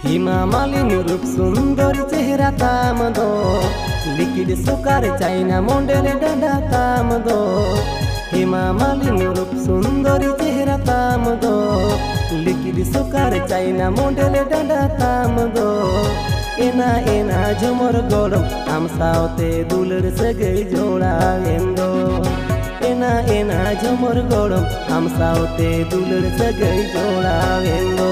हिमा मालिनी रूप सुंदर चेहरा ताम दो लिक्विड सुकार चाइना मॉडल डांडा ताम दो हिमा मालिनी रूप सुंदर चेहरा ताम दो लिक्विड सुकार चाइना मॉडल डांडा ताम दो एना एना झमर गरम आम सावते दुलर सगई जोड़ा वेंदो एना एना झमर गरम आम सावते दुलर सगई जोड़ा वेंदो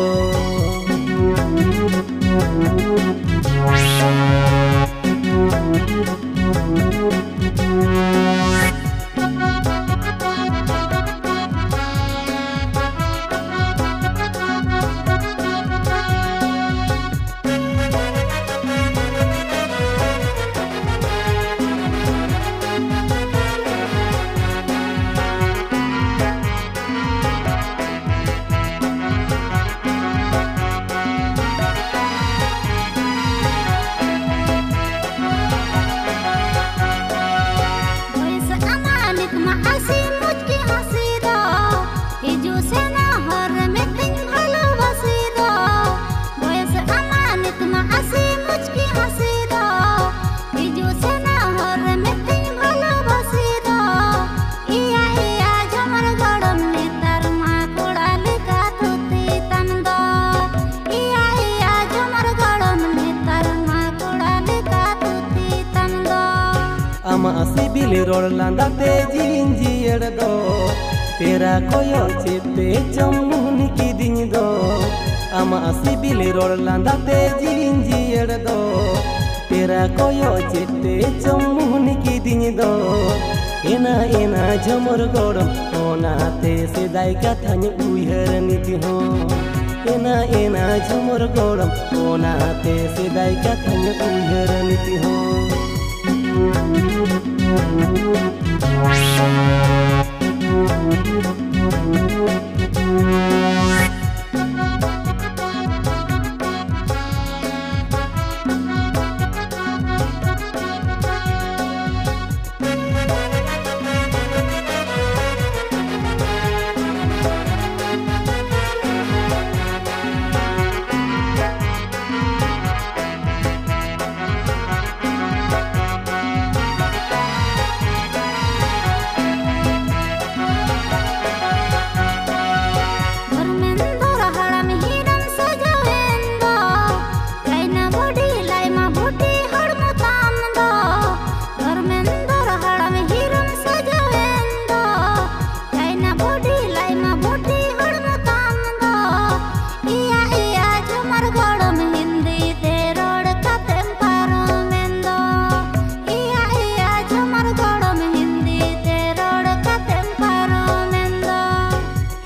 आमा सिबिल रोड लांदा ते जिंजियर दो तेरा कोयो चेते जमुनी की दिन दो आमा सिबिल रोड लांदा ते जिंजियर दो तेरा कोयो चेते जमुनी की दिन दो एना एना झमर गरम ओनाते सेदाय कथानि उयहर नीति हो एना एना झमर गरम ओनाते सेदाय कथानि उयहर नीति हो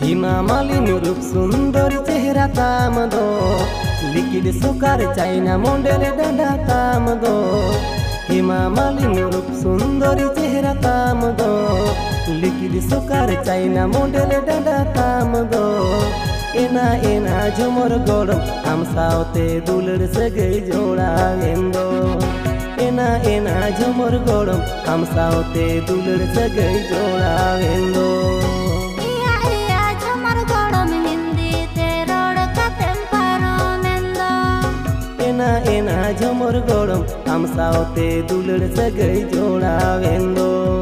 हिमा मालिनी रूप सुंदर चेहरा ताम दो लिक्विड सुकार चाइना मॉडल डांडा ताम दो हिमा मालिनी रूप सुंदर चेहरा ताम दो लिक्विड सुकार चाइना मॉडल डांडा ताम दो एना एना झमर गरम आम सावते दुलर सगई जोड़ा वेंदो एना एना झमर गरम आम सावते दुलर सगई जोड़ा वेंदो एना एना झमर गरम आम सावते दुलर सगई जोड़ा वेंदो।